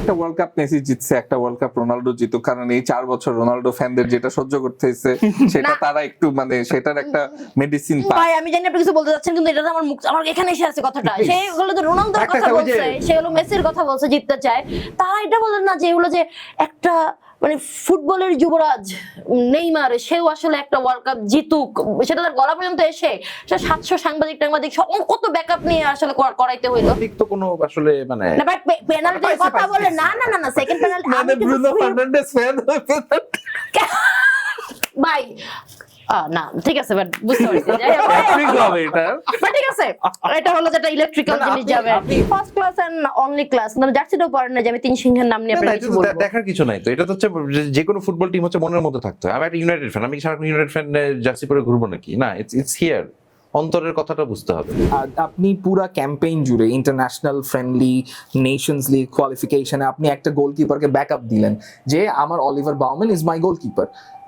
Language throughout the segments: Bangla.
একটা ওয়ার্ল্ড কাপ মেসি জিতছে, একটা ওয়ার্ল্ড কাপ রোনাল্ডো জিতুক, কারণ এই 4 বছর রোনাল্ডো ফ্যানদের যেটা সহ্য করতে হয়েছে সেটা তারা একটু মানে সেটার একটা মেডিসিন পায়। ভাই আমি জানি আপনি কিছু বলতে যাচ্ছেন, কিন্তু এটা তো আমার এখানে এসে আছে কথাটা। সে হলো তো রোনালদোর কথা বলছে, সে হলো মেসির কথা বলছে, জিততে চায়। তারা এটা বলেন না যে এগুলো যে একটা মানে ফুটবলের যুবরাজ নেইমার, সেও আসলে একটা ওয়ার্ল্ড কাপ জিতুক, সেটা তার গলা পর্যন্ত এসে 700 সাংবাদিক কত ব্যাকআপ নিয়ে আসলে করাইতে হইলো। ঠিক তো কোনো আসলে মানে না ভাই পেনাল্টির কথা বলে না না না না সেকেন্ড পেনাল্টি মানে ব্রুনো ফার্নান্ডেজ ফ্যান ভাই না ঠিক আছে বাট বুঝতে পারছি ঠিক হবে এটা। বাট ঠিক আছে, এটা হলো যেটা ইলেকট্রিক্যাল জিনিস যাবে। First class and only class, মানে জার্সিটাও পড়েন না যে আমি তিন সিংহের নাম নিয়ে আপনাকে কিছু বলবো। দেখার কিছু নাই তো, এটা তো হচ্ছে যে কোনো ফুটবল টিম হচ্ছে মনের মধ্যে থাকতে হয়। আমি একটা ইউনাইটেড ফ্যান, আমি সারাক্ষণ ইউনাইটেড ফ্যান জার্সি পরে ঘুরবো নাকি? না, ইটস হিয়ার, অন্তরের কথাটা বুঝতে হবে। আপনি পুরো ক্যাম্পেইন জুড়ে ইন্টারন্যাশনাল ফ্রেন্ডলি, নেশনস লিগ কোয়ালিফিকেশনে আপনি একটা গোলকিপারকে ব্যাকআপ দিলেন যে আমার Oliver Bowman is my goalkeeper.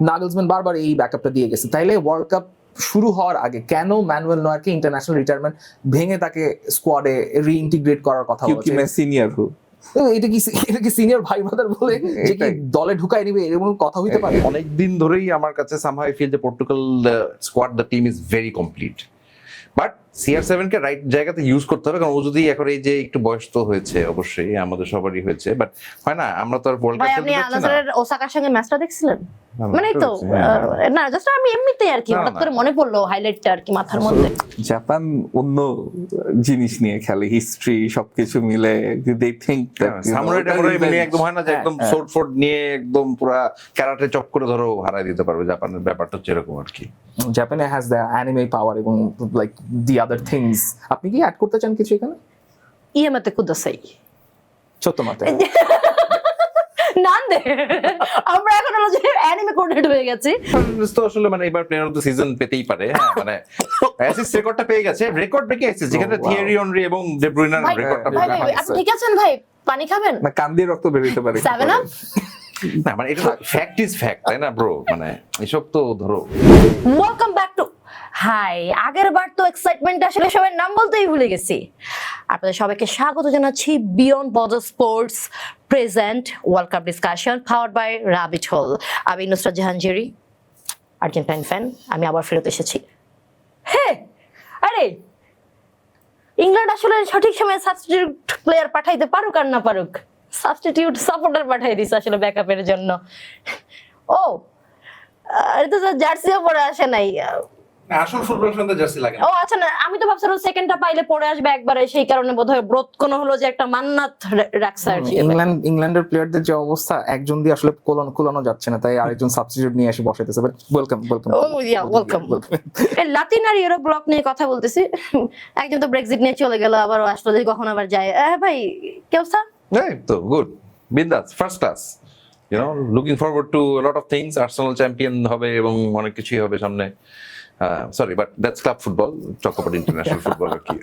Nagelsmann বারবার এই ব্যাকআপটা দিয়ে গেছে। তাইলে ওয়ার্ল্ড কাপ শুরু হওয়ার আগে কেন ম্যানুয়েল নয়ারকে ইন্টারন্যাশনাল রিটায়ারমেন্ট ভেঙে তাকে স্কোয়াডে রিইন্টিগ্রেট করার কথা क्योंकि मैं सीनियर हूं। এটা কি সিনিয়র ভাই ব্রাদার বলে যে কি দলে ঢুকাই নিবে এরকম কথা হইতে পারে? অনেকদিন ধরেই আমার কাছে সামহাউ আই ফিল যে Portugal squad the team is very complete, but CR7 K right জায়গাতে ইউজ করতে হবে। কারণ ও যদি এখন এই যে একটু বয়স তো হয়েছে, অবশ্যই আমাদের সবারই হয়েছে, বাট হয় না আমরা তো আর ওয়ার্ল্ড ভাই কাপ আপনি খেলতে যাচ্ছি না। আলাদারের ওসাকার সঙ্গে ম্যাচটা দেখছিলেন? না, মানে তো হ্যাঁ। না জাস্ট আমি এমনিতে আর কি না, হঠাৎ না। করে মনে পড়লো হাইলাইটটা আর কি মাথার মধ্যে। জাপান অন্য জিনিস নিয়ে খেলে, হিস্ট্রি সবকিছু মিলে দে থিংক দ্যাট সামুরাই টামুরাই মিলে একদম হয় না যে একদম সোর্ড ফোর্ড নিয়ে একদম পুরা ক্যারাটে চপ করে ধরো হারাই দিতে পারবে। জাপানের ব্যাপারটা হচ্ছে এরকম আর কি। জাপানে হ্যাজ দ্য অ্যানিমে পাওয়ার এবং লাইক দি আদার থিংস। আপনি কি অ্যাড করতে চান কিছু এখানে? ইয়ামাতে কুদাসাই ছোট্ট মাতে নান্দে আমরা এখন হলো যে অ্যানিমে কোঅর্ডিনেট হয়ে গেছি। তো আসলে মানে এবার প্লেয়ার অফ দ্য সিজন পেতেই পারে। হ্যাঁ মানে অ্যাসিস্ট রেকর্ডটা পেয়ে গেছে, রেকর্ড ব্রেকিং অ্যাসিস্ট, যেখানে থিয়েরি অনরি এবং ডে ব্রুইনার ভাই রেকর্ডটা ভাই ভাই, আপনি ঠিক আছেন ভাই? পানি খাবেন? না কান দিয়ে রক্ত বের হইতে পারে। 7 আপ না মানে এটা ফ্যাক্ট ইজ ফ্যাক্ট, তাই না ব্রো? মানে এসব তো ধরো। Welcome back to hi. আগের বার তো এক্সাইটমেন্ট আসলে সবার নাম বলতেই ভুলে গেছি। আপনাদের সবাইকে স্বাগত জানাচ্ছি Beyond Border Sports present World Cup discussion powered by Rabbit Hole. আমি Nusrat Jahan Jerry, Argentine fan. আমি আবার ফেরত এসেছি। হ্যাঁ আরে ইংল্যান্ড আসলে সঠিক সময়ে সাবস্টিটিউট প্লেয়ার পাঠাইতে পারুক আর না পারুক, সাবস্টিটিউট সাপোর্টার পাঠাই দিছে আসলে ব্যাকআপের জন্য। ও এটা তো জার্সিও পরে আসে নাই। আসল ফুটবল ফ্যানদের জার্সি লাগে না। ও আচ্ছা না, আমি তো ভাবছিলাম সেকেন্ডটা পাইলে পরে আসবে একবারে, সেই কারণে বোধহয় ব্রত কোন হলো যে একটা মান্নাত রাখছে আর কি। ইংল্যান্ডের প্লেয়ারদের যে অবস্থা, একজন দিয়ে আসলে কোলানো যাচ্ছে না, তাই আরেকজন সাবস্টিটিউট নিয়ে এসে বসাইতেছে। But welcome oh yeah welcome. এই লাতিন আর ইউরোপ ব্লক নিয়ে কথা বলতেছি। একজন তো ব্রেক্সিট নিয়ে চলে গেল, আবার আসলে যদি কখন আবার যায়। ভাই কি অবস্থা? এই তো গুড, বিন্দাস, first class. You know, looking forward to a lot of things. Arsenal champion হবে এবং অনেক কিছুই হবে সামনে। Sorry but that's club football, talk about international football আর কি।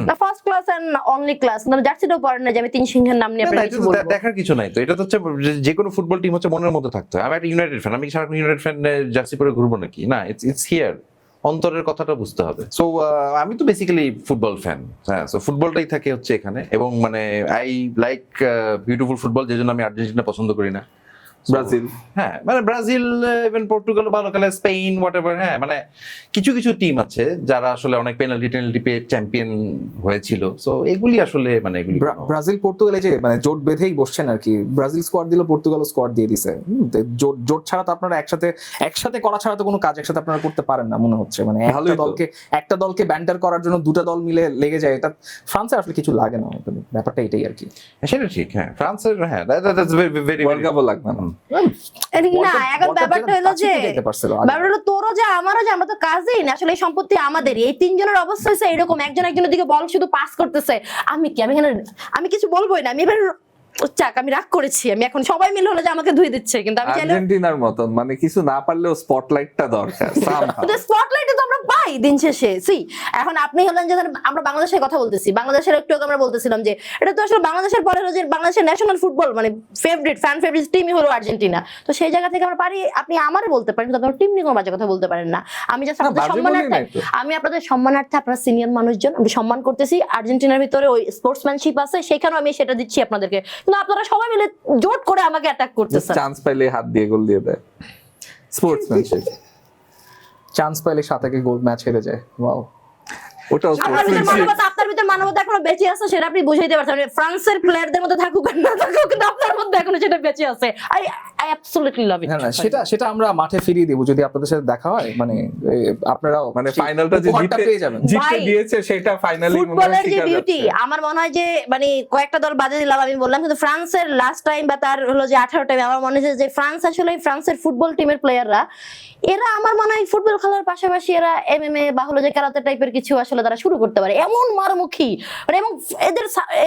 না first class and only class, মানে জার্সিটাও পড়েন না যে আমি তিন সিংহের নাম নিয়ে আপনাকে কিছু বলবো। দেখার কিছু নাই তো, এটা তো হচ্ছে যে কোনো ফুটবল টিম হচ্ছে মনের মধ্যে থাকতে হয়। আমি একটা ইউনাইটেড ফ্যান, আমি সারাক্ষণ ইউনাইটেড ফ্যান জার্সি পরে ঘুরবো নাকি? না, ইটস হিয়ার, অন্তরের কথাটা বুঝতে হবে। সো আমি তো বেসিক্যালি ফুটবল ফ্যান। হ্যাঁ, সো ফুটবলটাই থাকে হচ্ছে এখানে। এবং মানে আই লাইক বিউটিফুল ফুটবল, যে জন্য আমি আর্জেন্টিনা পছন্দ করি না, ব্রাজিল। হ্যাঁ মানে ব্রাজিল, ইভেন পর্তুগাল ভালো খেলে, স্পেন, হোয়াটএভার। হ্যাঁ মানে কিছু কিছু টিম আছে যারা আসলে অনেক পেনাল্টি পেয়ে চ্যাম্পিয়ন হয়েছিল। সো এগুলি আসলে মানে এগুলি ব্রাজিল পর্তুগালে যে মানে জোট বেঁধেই বসছেন আর কি। ব্রাজিল স্কোয়াড দিল, পর্তুগাল স্কোয়াড দিয়ে দিছে। জোট ছাড়া তো আপনারা একসাথে করা ছাড়া তো কোনো কাজ একসাথে আপনারা করতে পারেন না মনে হচ্ছে। মানে একটা দলকে ব্যান্টার করার জন্য দুটা দল মিলে লেগে যায়। এটা ফ্রান্সে আসলে কিছু লাগে না, ব্যাপারটা এটাই আর কি। সেটা ঠিক। হ্যাঁ ফ্রান্সের, হ্যাঁ দ্যাটস ভেরি ওয়ার্ল্ড কাপও লাগবে না। না এখন ব্যাপারটা হলো যে ব্যাপারটা হলো তোরও যে আমারও যে, আমরা তো কাজিন, আসলে এই সম্পত্তি আমাদের। এই তিনজনের অবস্থা হচ্ছে এরকম, একজন একজনের দিকে বল শুধু পাস করতেছে। আমি এখানে আমি কিছু বলবোই না। আমি এবার চাক, আমি রাগ করেছি। আমি এখন সবাই মিলে হলো যে আমাকে ধুয়ে দিচ্ছে, কিন্তু আমি চাইলে আর্জেন্টিনার মতন মানে কিছু না পারলেও স্পটলাইটটা দরকার। কিন্তু স্পটলাইটে তো আমরা পাই দিন শেষে। এখন আপনি হলেন যে আমরা বাংলাদেশের কথা বলতেছি, বাংলাদেশের একটু আগে আমরা বলতেছিলাম যে এটা তো আসলে বাংলাদেশের পরে হলো যে বাংলাদেশের ন্যাশনাল ফুটবল মানে ফ্যান ফেভারিট টিমই হলো আর্জেন্টিনা। তো সেই জায়গা থেকে আমরা পারি, আপনি আমারে বলতে পারেন, কিন্তু আপনার টিম নিয়ে কোনো বাজে কথা বলতে পারেন না। আমি জাস্ট আপনাদের সম্মানার্থে, আমি আপনাদের সম্মানার্থে, আপনার সিনিয়র মানুষজন আমি সম্মান করতেছি। আর্জেন্টিনার ভিতরে ওই স্পোর্টসম্যানশিপ আছে, সেখানেও আমি সেটা দিচ্ছি আপনাদেরকে। কিন্তু আপনারা সবাই মিলে জোট করে আমাকে অ্যাটাক করতেছেন। চান্স পাইলে হাত দিয়ে গোল দিয়ে দেয়, স্পোর্টসম্যানশিপ। চান্স পাইলে 7 গোল ম্যাচ হেরে যায়, ওয়াও। ওটাও স্পোর্টসম্যানশিপ। আপনার ভিতরে মানবতা এখনো বেঁচে আছে, সেটা আপনি বুঝাইতে পারছেন। ফ্রান্সের প্লেয়ারদের মধ্যে থাকুক আর না থাকুক, কিন্তু আপনার মধ্যে এখনো সেটা বেঁচে আছে। আই অ্যাবসলিউটলি লাভ ইট। না সেটা আমরা মাঠে ফিরিয়ে দেবো যদি আপনাদের সাথে দেখা হয়, মানে আপনারাও মানে ফাইনালটা যে উপহারটা পেয়ে যাবেন। জিততে ভাই, দিয়েছে সেটা ফাইনালি ফুটবলের যে বিউটি, আমার মনে হয় যে মানে কয়েকটা দল বাদে দিলাম আমি বললাম, কিন্তু ফ্রান্সের লাস্ট টাইম বা তার হলো যে 18 টাইম, আমার মনে হয় যে ফ্রান্স আসলে ফ্রান্সের ফুটবল টিমের প্লেয়াররা এরা আমার মনে হয় ফুটবল খেলার পাশাপাশি এরা এমএমএ বা হলো যে কারাতে টাইপের কিছু আসলে তারা শুরু করতে পারে, এমন মারমুখী মানে। এবং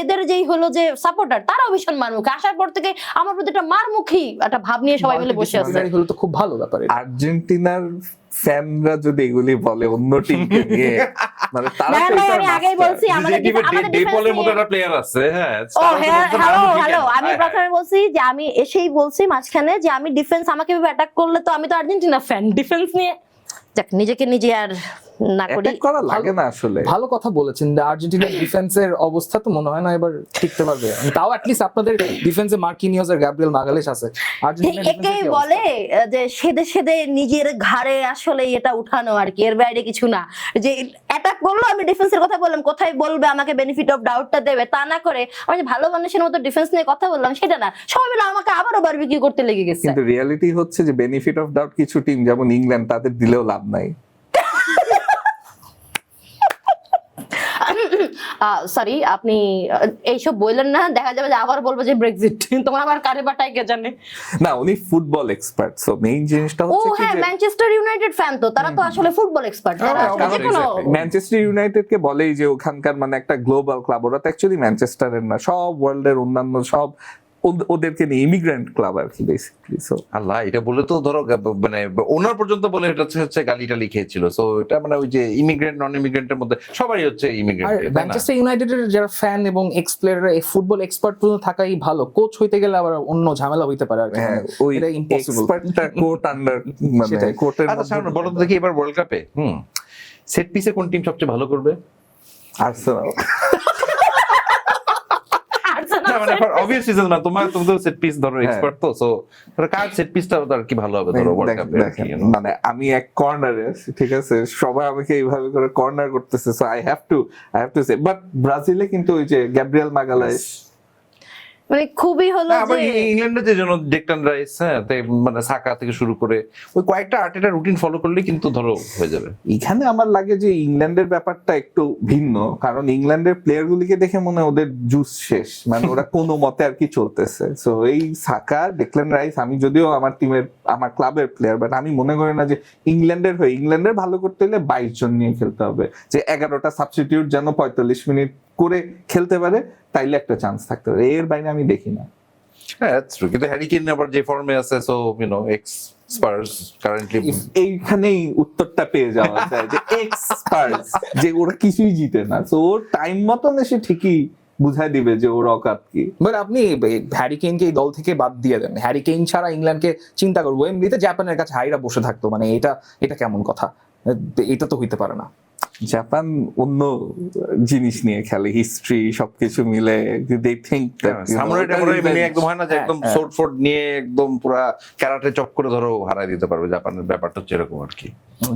এদের যেই হলো যে সাপোর্টার তারাও ভীষণ মারমুখী। আসার পর থেকে আমার প্রতি একটা মারমুখী একটা ভাব নিয়ে সবাই মিলে বসে আছে। হলো তো খুব ভালো ব্যাপার এটা। আর্জেন্টিনার ফ্যানরা যদি এগুলি বলে অন্য টিমকে নিয়ে, মানে তারা দেখেন তো ভাই, এটার আমি আগেই master। বলছি আমাদের ডেপলের মতো ডিফেন্স একটা প্লেয়ার আছে, হ্যাঁ। ও হ্যাঁ, হ্যালো, আমি প্রথমে বলছি যে আমি এসেই বলছি মাঝখানে যে আমি ডিফেন্স আমাকে অ্যাটাক করলে তো আমি তো আর্জেন্টিনা ফ্যান, ডিফেন্স নিয়ে যাক নিজেকে নিজে আর না করি। অ্যাটাক করা লাগে না আসলে। ভালো কথা বলেছেন, আর্জেন্টিনার ডিফেন্সের অবস্থা তো মনে হয় না এবার টিকতে পারবে। তাও অ্যাটলিস্ট আপনাদের ডিফেন্সে মার্কিনিওস আর গ্যাব্রিয়েল মাগালেস আছে। আর্জেন্টিনার একেই defense-এর কি বলে যে সেদে সেদে নিজের ঘাড়ে আসলে এটা উঠানো আর কি, এর বাইরে কিছু না। যে অ্যাটাক করলো, আমি ডিফেন্সের কথা বললাম, কোথায় বলবে আমাকে বেনিফিট অফ ডাউটটা দেবে, তা না করে আমি যে ভালো মানুষের মতো ডিফেন্স নিয়ে কথা বললাম সেটা না, সবাই মিলে আমাকে আবারও বারবিকিউ করতে লেগে গেছে। কিন্তু রিয়ালিটি হচ্ছে যে বেনিফিট অফ ডাউট কিছু টিম যেমন ইংল্যান্ড তাদের দিলেও লাভ নাই। সরি, আপনি এইসব বললেন না, দেখা যাবে যে আবার বলবো যে ব্রেক্সিট, তোমার আমার কারে বাটাই কে জানে। না, উনি ফুটবল এক্সপার্ট, সো মেইন জিনিসটা ও হচ্ছে কি হ্যাঁ, যে ম্যানচেস্টার ইউনাইটেড ফ্যান, তো তারা তো আসলে ফুটবল এক্সপার্ট, তারা হ্যাঁ, আসলে কারণ যেকোনো ম্যানচেস্টার ইউনাইটেড কে বলেই যে ওখানকার মানে একটা গ্লোবাল ক্লাব, ওরা তো অ্যাকচুয়ালি ম্যানচেস্টারের না, সব ওয়ার্ল্ডের অন্যান্য সব ওদেরকে নিয়ে ইমিগ্রেন্ট ক্লাব আর কি বেসিক্যালি। সো আল্লাহ, এটা বলে তো ধরো মানে ওনার পর্যন্ত বলে এটা হচ্ছে গালিটা লিখেছিল। সো এটা মানে ওই যে ইমিগ্রেন্ট নন ইমিগ্রেন্টের মধ্যে সবাই হচ্ছে আর ইমিগ্রেন্ট। ম্যানচেস্টার ইউনাইটেডের যারা ফ্যান এবং এক্স প্লেয়াররা এই ফুটবল এক্সপার্ট পর্যন্ত থাকাই ভালো। কোচ হইতে গেলে আবার অন্য ঝামেলা হইতে পারে আর কি। হ্যাঁ, ওই এটা ইম্পসিবল। এক্সপার্টটা কোট আন্ডার মানে সেটাই। কোটের আচ্ছা সামনে বলো তো দেখি এবার ওয়ার্ল্ড কাপে সেট পিসে কোন টিম সবচেয়ে ভালো করবে? আর্সেনাল। না মানে অবভিয়াস রিজন না, তুমি তো সেট পিস ধরো এক্সপার্ট, তো সো কার সেট পিসটা আর কি ভালো হবে ধরো ওয়ার্ল্ড কাপে? মানে আমি এক কর্নারে আছি, ঠিক আছে, সবাই আমাকে এইভাবে করে কর্নার করতেছে, so I have to say. But ব্রাজিলে কিন্তু ওই যে গ্যাব্রিয়েল মাগালাইস মানে খুবই হলো আবার যে ইংল্যান্ডে যে জন ডেকটন রাইস, হ্যাঁ, মানে সাকা থেকে শুরু করে ওই কয়েকটা আর্টেটা রুটিন ফলো করলে কিন্তু ধরো হয়ে যাবে। এখানে আমার লাগে যে ইংল্যান্ডের ব্যাপারটা একটু ভিন্ন, কারণ ইংল্যান্ডের প্লেয়ার গুলিকে দেখে মনে হয় ওদের জুস শেষ, মানে ওরা কোনো মতে আর কি চলতেছে। সো এই সাকা, ডেকলান রাইস, আমি যদিও আমার টিমের আমার ক্লাবের প্লেয়ার, বাট আমি মনে করি না যে ইংল্যান্ডের হয়ে ইংল্যান্ডের ভালো করতে হলে 22 জন নিয়ে খেলতে হবে, যে 11টা সাবস্টিটিউট যেন 45 মিনিট করে খেলতে পারে, তাইলে একটা চান্স থাকতে পারে, এর বাইরে আমি দেখি না। হ্যাঁ কিন্তু হ্যারি কেইন আবার যে ফর্মে আছে, so you know ex Spurs currently. এইখানেই উত্তরটা পেয়ে যাওয়া যায় যে এক্সপার্ট, যে ওরা কিছুই জিতে না, তো ওর টাইম মতন এসে ঠিকই বুঝাই দিবে যে ওর অকাত কি। বাট আপনি হ্যারি কেইনকে এই দল থেকে বাদ দিয়ে দেন, হ্যারি কেইন ছাড়া ইংল্যান্ডকে চিন্তা করবো, এমনিতে জাপানের কাছে হাইরা বসে থাকতো, মানে এটা কেমন কথা? এটা তো হইতে পারে না। জাপান অন্য জিনিস নিয়ে খেলে, হিস্ট্রি সবকিছু মিলে, দে থিংক সামুরাইটা করে মানে একদম হয় না যে একদম সোর্ড ফোর্ড নিয়ে একদম পুরা ক্যারাটে চপ করে ধরো হারাই দিতে পারবে, জাপানের ব্যাপারটা হচ্ছে এরকম আর কি।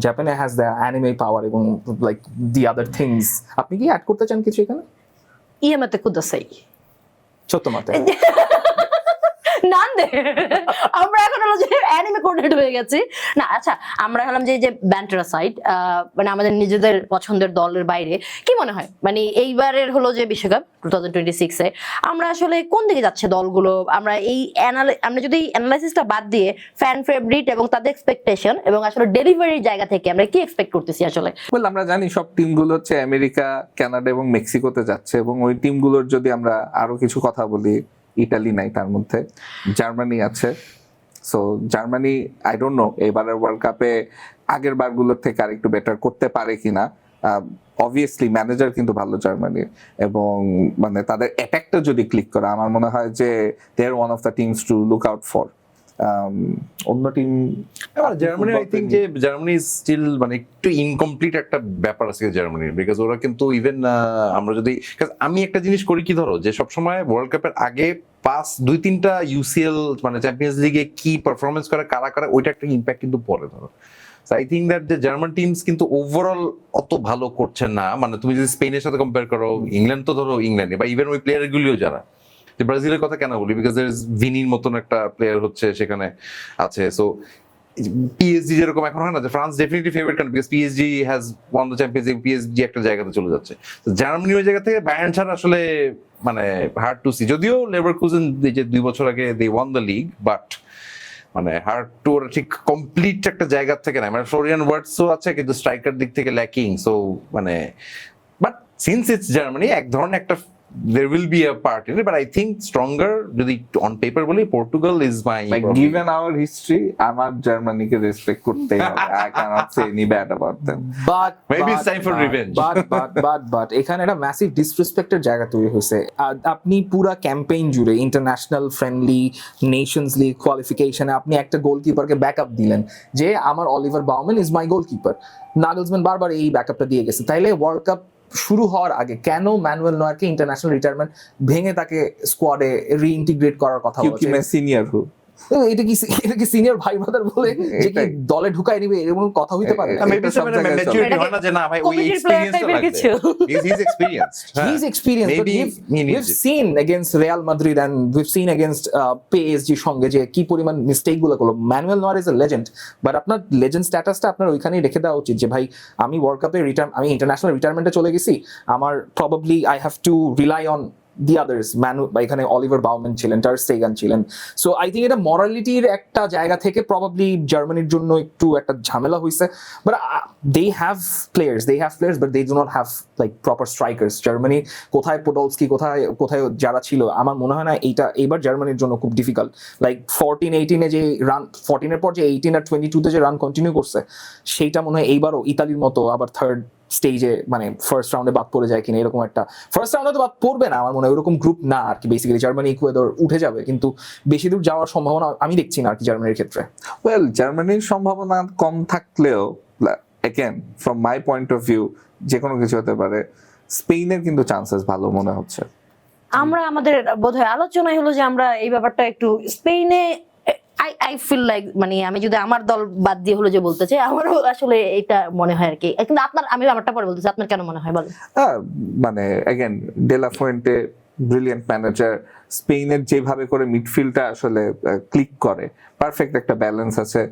জাপানে হ্যাজ দ্য অ্যানিমে পাওয়ার এবং লাইক দি আদার থিংস। আপনি কি অ্যাড করতে চান কিছু এখানে? ইয়েমাতে কুদাসাই ছোট্ট মাতে নান্দে আমরা এখন হলো যে অ্যানিমে কোঅর্ডিনেট হয়ে গেছি না। আচ্ছা, আমরা হলাম যে ব্যান্টারা সাইড, মানে আমাদের নিজেদের পছন্দের দলের বাইরে কি মনে হয় মানে এইবারের হলো যে বিশ্বকাপ 2026 এ আমরা আসলে কোন দিকে যাচ্ছে দলগুলো? আমরা এই আমরা যদি অ্যানালাইসিসটা বাদ দিয়ে ফ্যান ফেভারিট এবং তাদের এক্সপেকটেশন এবং আসলে ডেলিভারির জায়গা থেকে আমরা কি এক্সপেক্ট করতেছি আসলে? বল, আমরা জানি সব টিমগুলো হচ্ছে আমেরিকা, কানাডা এবং মেক্সিকোতে যাচ্ছে, এবং ওই টিমগুলোর যদি আমরা আরো কিছু কথা বলি, ইতালি নাই তার মধ্যে, জার্মানি আছে। So Germany I don't know এবারের ওয়ার্ল্ড কাপে আগের বারগুলোর থেকে আরেকটু বেটার করতে পারে কিনা। অবভিয়াসলি ম্যানেজার কিন্তু ভালো জার্মানির, এবং মানে তাদের অ্যাটাকটা যদি ক্লিক করে, আমার মনে হয় যে they are one of the teams to look out for. অন্য টিম জার্মানি, আই থিঙ্ক যে জার্মানি স্টিল মানে একটু ইনকমপ্লিট একটা ব্যাপার আছে জার্মানির, বিকজ ওরা কিন্তু ইভেন আমরা যদি, আমি একটা জিনিস করি কি ধরো যে সবসময় ওয়ার্ল্ড কাপের আগে পাস 2-3টা ইউসিএল মানে চ্যাম্পিয়ন্স লিগে কি পারফরমেন্স করে কারা কারা, ওইটা একটা ইম্প্যাক্ট কিন্তু পড়ে ধরো। আই থিঙ্ক দ্যাট যে জার্মান টিমস কিন্তু ওভারঅল অত ভালো করছে না, মানে তুমি যদি স্পেনের সাথে কম্পেয়ার করো, ইংল্যান্ড তো ধরো ইংল্যান্ডে, বা ইভেন ওই প্লেয়ার গুলিও যারা, ব্রাজিলের কথা কেন বলি, বিকজ ভিনির মতন একটা প্লেয়ার হচ্ছে সেখানে আছে। সো পিএসজি যেরকম এখন হয় না যে France definitely favourite country, because PSG has one the champions league, PSG একটা জায়গাতে চলে যাচ্ছে। জার্মানি ওই জায়গা থেকে বায়ার্ন ছাড়া আসলে মানে হার্ড টু সি, যদিও লেভারকুজেন যে 2 বছর আগে দে ওয়ান দ্য লিগ, বাট মানে হার্ড টু, ওরা ঠিক কমপ্লিট একটা জায়গা থেকে না, মানে ফ্লোরিয়ান ওয়ার্ডসও আছে কিন্তু স্ট্রাইকার দিক থেকে ল্যাকিং। সো মানে বাট সিন্স ইটস জার্মানি এক ধরনের একটা there will be a part in it, but I think stronger যদি on paper বলি Portugal is my Like given our history, আমার জার্মানিকে রেসপেক্ট করতেই হবে। I cannot say any bad about them. But Maybe it's time for revenge. But এখানে একটা ম্যাসিভ ডিসরেসপেক্টের জায়গা তৈরি হয়েছে। আপনি পুরা ক্যাম্পেইন জুড়ে ইন্টারন্যাশনাল ফ্রেন্ডলি নেশনস লিগ কোয়ালিফিকেশনে আপনি একটা গোলকিপারকে ব্যাকআপ দিলেন যে আমার Oliver Bowman is my goalkeeper. Nagelsmann বারবার এই ব্যাকআপটা দিয়ে গেছে, তাইলে ওয়ার্ল্ড কাপ শুরু হওয়ার আগে কেন ম্যানুয়েল নয়ারকে ইন্টারন্যাশনাল রিটায়ারমেন্ট ভেঙে তাকে স্কোয়াডে রিইন্টিগ্রেট করার কথা क्योंकि বলছে? मैं सीनियर हूँ। এটা কি সিনিয়র ভাই ব্রাদার বলে যে কি দলে ঢুকাই নিবে এরকম কথা হইতে পারে? maybe সব some জায়গায় maturity চলে। হয় না যে না ভাই ওই Committee এক্সপেরিয়েন্স player type এর কিছু। he's experienced. He's experienced, but Maybe he needs we've it. seen against Real Madrid and we've seen against PSG সঙ্গে যে কি পরিমাণ মিস্টেক গুলো করলো। Manuel Neuer is a legend, but আপনার লেজেন্ড স্ট্যাটাসটা আপনার ওইখানেই রেখে দেওয়া উচিত যে ভাই আমি ওয়ার্ল্ড কাপে আমি ইন্টারন্যাশনাল রিটায়ারমেন্টে চলে গেছি, আমার probably I have to rely on the others. বা এখানে অলিভার বাউম্যান ছিলেন, টার স্টেগান ছিলেন। সো আই থিঙ্ক এটা মরালিটির একটা জায়গা থেকে প্রবাবলি জার্মানির জন্য একটু একটা ঝামেলা হয়েছে। But they have players but they do not have like proper strikers. Germany কোথায় পোডলস্কি, কোথায় যারা ছিল, আমার মনে হয় না এইবার জার্মানির জন্য খুব ডিফিকাল্ট। লাইক 14-18 যে রান, 14-এর পর যে 18 আর 22-তে যে রান কন্টিনিউ করছে, সেইটা মনে হয় এইবারও ইতালির মতো আবার থার্ড স্টেজে মানে ফার্স্ট রাউন্ডে বাদ পড়ে যায় কিনা, এরকম একটা। ফার্স্ট রাউন্ডে তো বাদ পড়বে না আমার মনে হয়, ওরকম গ্রুপ না আর কি। বেসিক্যালি জার্মানি ইকুয়েডর উঠে যাবে, কিন্তু বেশি দূর যাওয়ার সম্ভাবনা আমি দেখছি না আর কি জার্মানির ক্ষেত্রে। ওয়েল, জার্মানির সম্ভাবনা কম থাকলেও again from my point of view যে কোনো কিছু হতে পারে। স্পেনের কিন্তু চান্সেস ভালো মনে হচ্ছে। আমরা আমাদের বোধহয় আলোচনায় হলো যে আমরা এই ব্যাপারটা একটু স্পেনে আই ফিল লাইক, মানে আমি যদি আমার দল বাদ দিয়ে হলো যে বলতে চাই, আমারও আসলে এটা মনে হয় আর কি। কিন্তু আপনার, আমি ব্যাপারটা পরে বলতেছি, আপনার কেন মনে হয় বলেন? মানে অ্যাগেন ডেলা ফুয়েন্টে ব্রিলিয়েন্ট ম্যানেজার, স্পেনের যেভাবে করে মিডফিল্ডটা আসলে ক্লিক করে, পারফেক্ট একটা ব্যালেন্স আছে।